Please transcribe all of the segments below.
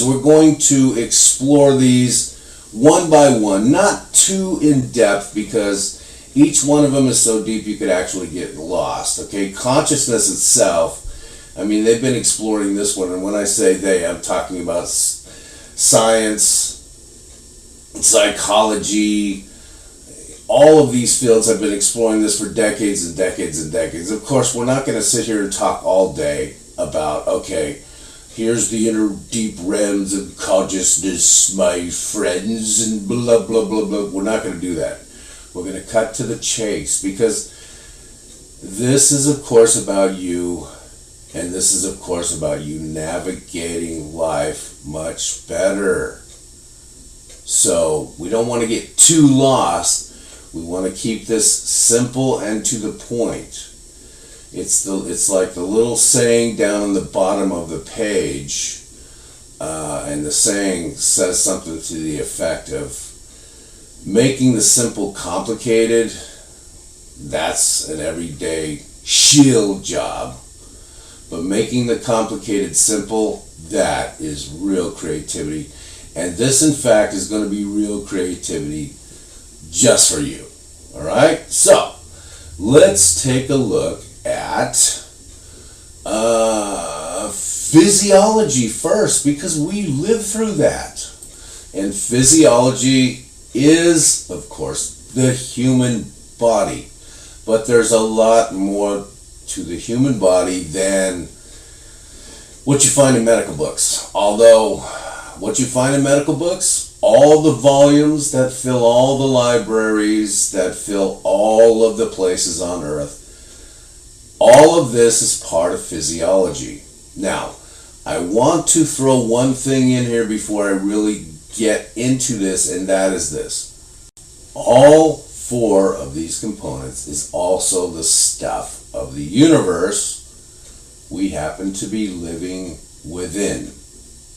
We're going to explore these one by one, not too in depth because each one of them is so deep you could actually get lost. Okay, consciousness itself, I mean, they've been exploring this one, and when I say they, I'm talking about science, psychology. All of these fields have been exploring this for decades and decades and decades. Of course, we're not going to sit here and talk all day about, okay, here's the inner deep realms of consciousness, my friends, and blah, blah, blah, blah. We're not going to do that. We're going to cut to the chase because this is, of course, about you, and this is, of course, about you navigating life much better. So we don't want to get too lost. We want to keep this simple and to the point. It's like the little saying down on the bottom of the page, and the saying says something to the effect of, making the simple complicated, that's an everyday shield job. But making the complicated simple, that is real creativity. And this, in fact, is going to be real creativity just for you. All right? So, let's take a look at physiology first, because we live through that. And physiology is, of course, the human body. But there's a lot more to the human body than what you find in medical books. Although, what you find in medical books, all the volumes that fill all the libraries, that fill all of the places on earth, all of this is part of physiology. Now, I want to throw one thing in here before I really get into this, and that is this. All four of these components is also the stuff of the universe we happen to be living within.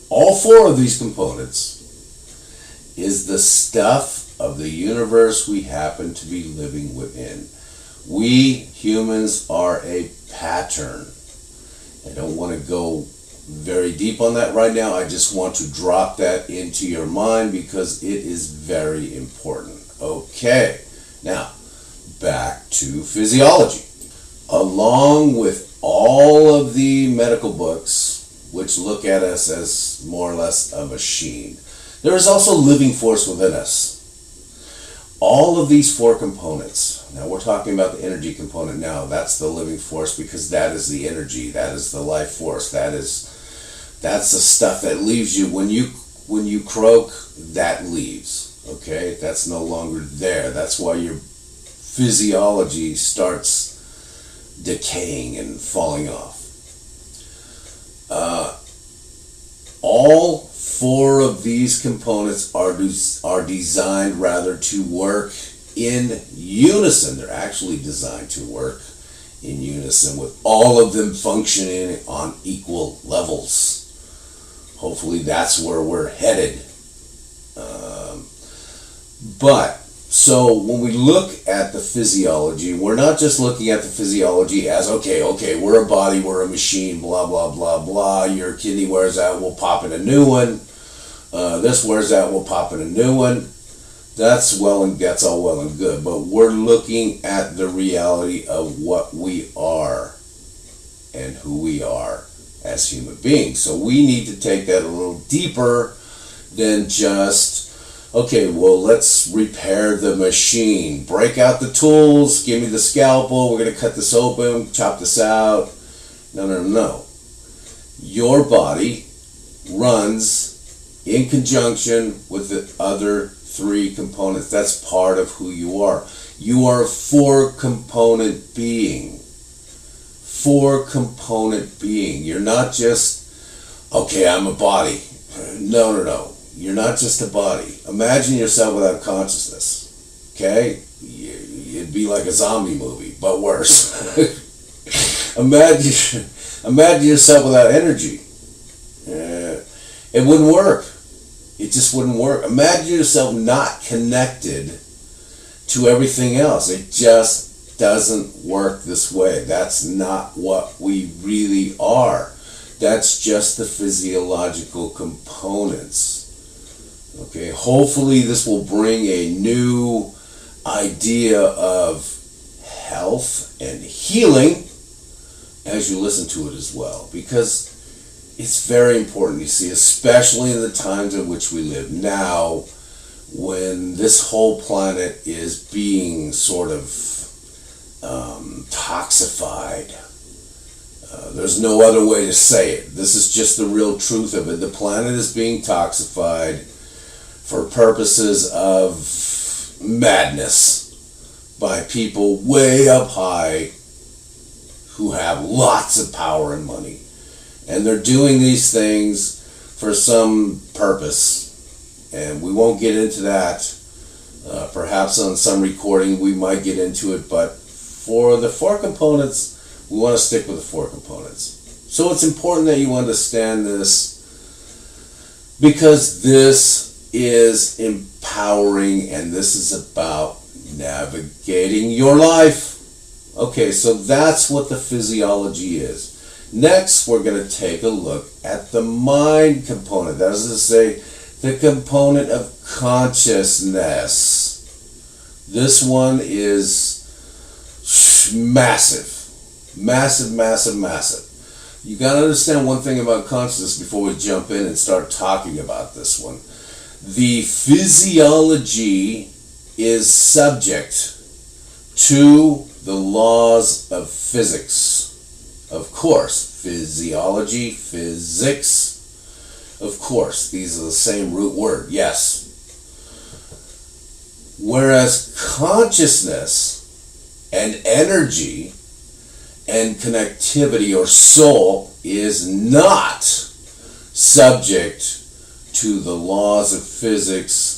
All four of these components is the stuff of the universe we happen to be living within. We humans are a pattern. I don't want to go very deep on that right now. I just want to drop that into your mind because it is very important. Okay, now back to physiology. Along with all of the medical books, which look at us as more or less a machine, there is also living force within us. All of these four components, now we're talking about the energy component now, that's the living force because that is the energy, that is the life force, that's the stuff that leaves you. When you croak, that leaves, okay? That's no longer there. That's why your physiology starts decaying and falling off. All four of these components are designed rather to work in unison. They're actually designed to work in unison with all of them functioning on equal levels. Hopefully that's where we're headed. So when we look at the physiology, we're not just looking at the physiology as, okay, we're a body, we're a machine, blah, blah, blah, blah. Your kidney wears out, we'll pop in a new one. This wears out, we'll pop in a new one. That's all well and good. But we're looking at the reality of what we are and who we are as human beings. So we need to take that a little deeper than just, okay, well, let's repair the machine. Break out the tools, give me the scalpel, we're going to cut this open, chop this out. No. Your body runs in conjunction with the other three components. That's part of who you are. You are a four-component being. Four-component being. You're not just, okay, I'm a body. No. You're not just a body. Imagine yourself without consciousness. Okay? It'd be like a zombie movie, but worse. Imagine yourself without energy. It wouldn't work. It just wouldn't work. Imagine yourself not connected to everything else. It just doesn't work this way. That's not what we really are. That's just the physiological components. Okay, hopefully this will bring a new idea of health and healing as you listen to it as well, because it's very important, you see, especially in the times in which we live now, when this whole planet is being sort of toxified. There's no other way to say it. This is just the real truth of it. The planet is being toxified for purposes of madness by people way up high who have lots of power and money. And they're doing these things for some purpose. And we won't get into that. Perhaps on some recording we might get into it, but for the four components, we want to stick with the four components. So it's important that you understand this, because this is empowering and this is about navigating your life. Okay, so that's what the physiology is. Next, we're going to take a look at the mind component. That is to say, the component of consciousness. This one is massive. Massive, massive, massive. You got to understand one thing about consciousness before we jump in and start talking about this one. The physiology is subject to the laws of physics. Of course, physiology, physics, of course, these are the same root word, yes. Whereas consciousness and energy and connectivity or soul is not subject to the laws of physics.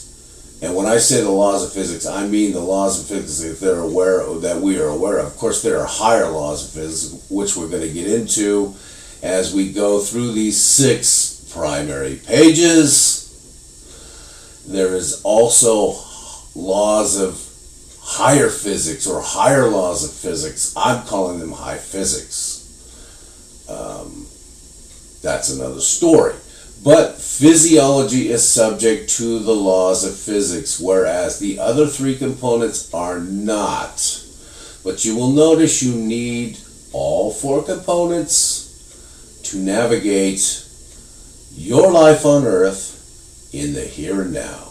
And when I say the laws of physics, I mean the laws of physics that we are aware of. Of course, there are higher laws of physics, which we're going to get into as we go through these 6 primary pages. There is also laws of higher physics or higher laws of physics. I'm calling them high physics. That's another story. But physiology is subject to the laws of physics, whereas the other 3 components are not. But you will notice you need all 4 components to navigate your life on Earth in the here and now.